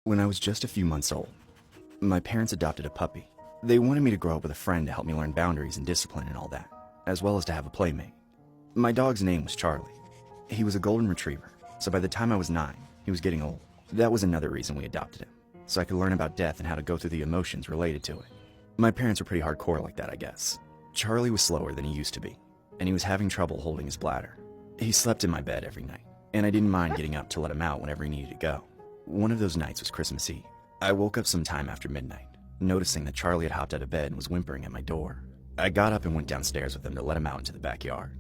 When I was just a few months old, my parents adopted a puppy. They wanted me to grow up with a friend to help me learn boundaries and discipline and all that, as well as to have a playmate. My dog's name was Charlie. He was a golden retriever, so by the time I was 9, he was getting old. That was another reason we adopted him, so I could learn about death and how to go through the emotions related to it. My parents were pretty hardcore like that, I guess. Charlie was slower than he used to be, and he was having trouble holding his bladder. He slept in my bed every night, and I didn't mind getting up to let him out whenever he needed to go. One of those nights was Christmas Eve. I woke up sometime after midnight, noticing that Charlie had hopped out of bed and was whimpering at my door. I got up and went downstairs with him to let him out into the backyard.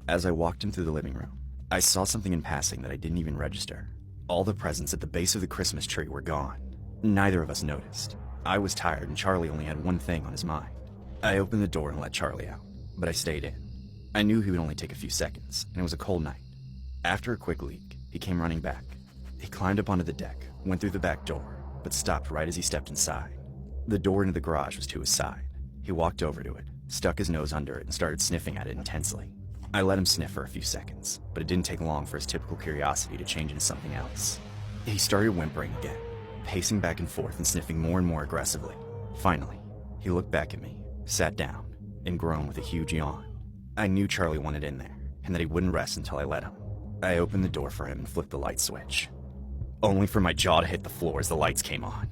As I walked him through the living room, I saw something in passing that I didn't even register. All the presents at the base of the Christmas tree were gone. Neither of us noticed. I was tired and Charlie only had one thing on his mind. I opened the door and let Charlie out, but I stayed in. I knew he would only take a few seconds, and it was a cold night. After a quick leak, he came running back. He climbed up onto the deck, went through the back door, but stopped right as he stepped inside. The door into the garage was to his side. He walked over to it, stuck his nose under it, and started sniffing at it intensely. I let him sniff for a few seconds, but it didn't take long for his typical curiosity to change into something else. He started whimpering again, pacing back and forth and sniffing more and more aggressively. Finally, he looked back at me, sat down, and groaned with a huge yawn. I knew Charlie wanted in there, and that he wouldn't rest until I let him. I opened the door for him and flipped the light switch, only for my jaw to hit the floor as the lights came on.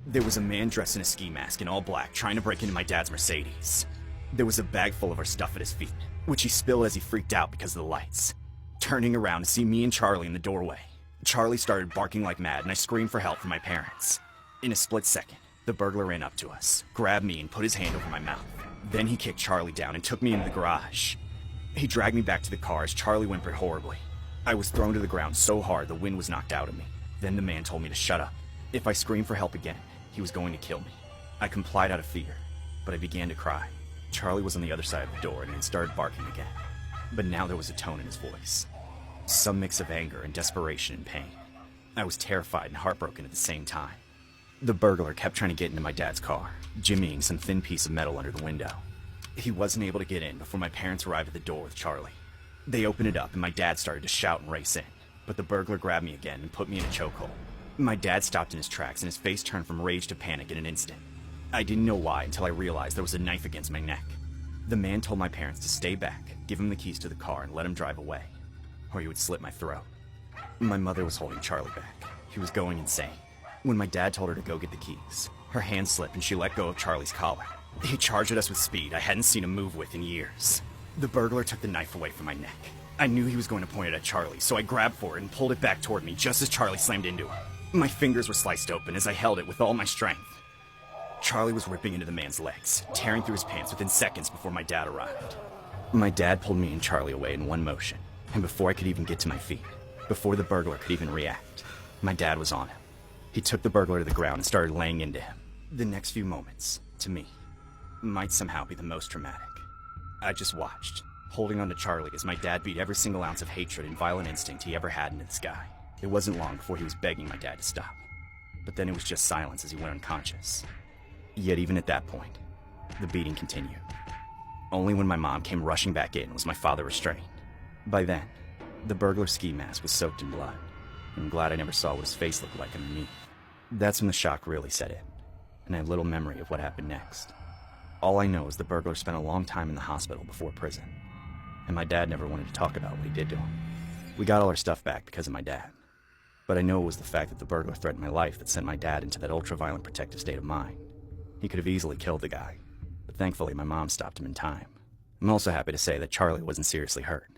There was a man dressed in a ski mask in all black trying to break into my dad's Mercedes. There was a bag full of our stuff at his feet, which he spilled as he freaked out because of the lights. Turning around to see me and Charlie in the doorway, Charlie started barking like mad and I screamed for help from my parents. In a split second, the burglar ran up to us, grabbed me and put his hand over my mouth. Then he kicked Charlie down and took me into the garage. He dragged me back to the car as Charlie whimpered horribly. I was thrown to the ground so hard the wind was knocked out of me. Then the man told me to shut up. If I screamed for help again, he was going to kill me. I complied out of fear, but I began to cry. Charlie was on the other side of the door and had started barking again. But now there was a tone in his voice. Some mix of anger and desperation and pain. I was terrified and heartbroken at the same time. The burglar kept trying to get into my dad's car, jimmying some thin piece of metal under the window. He wasn't able to get in before my parents arrived at the door with Charlie. They opened it up and my dad started to shout and race in, but the burglar grabbed me again and put me in a chokehold. My dad stopped in his tracks and his face turned from rage to panic in an instant. I didn't know why until I realized there was a knife against my neck. The man told my parents to stay back, give him the keys to the car, and let him drive away, or he would slit my throat. My mother was holding Charlie back. He was going insane. When my dad told her to go get the keys, her hand slipped and she let go of Charlie's collar. He charged at us with speed I hadn't seen him move with in years. The burglar took the knife away from my neck. I knew he was going to point it at Charlie, so I grabbed for it and pulled it back toward me just as Charlie slammed into him. My fingers were sliced open as I held it with all my strength. Charlie was ripping into the man's legs, tearing through his pants within seconds before my dad arrived. My dad pulled me and Charlie away in one motion, and before I could even get to my feet, before the burglar could even react, my dad was on him. He took the burglar to the ground and started laying into him. The next few moments, to me, might somehow be the most traumatic. I just watched, holding on to Charlie as my dad beat every single ounce of hatred and violent instinct he ever had into this guy. It wasn't long before he was begging my dad to stop. But then it was just silence as he went unconscious. Yet even at that point, the beating continued. Only when my mom came rushing back in was my father restrained. By then, the burglar's ski mask was soaked in blood. I'm glad I never saw what his face looked like underneath. That's when the shock really set in, and I have little memory of what happened next. All I know is the burglar spent a long time in the hospital before prison, and my dad never wanted to talk about what he did to him. We got all our stuff back because of my dad, but I know it was the fact that the burglar threatened my life that sent my dad into that ultra-violent protective state of mind. He could have easily killed the guy, but thankfully my mom stopped him in time. I'm also happy to say that Charlie wasn't seriously hurt.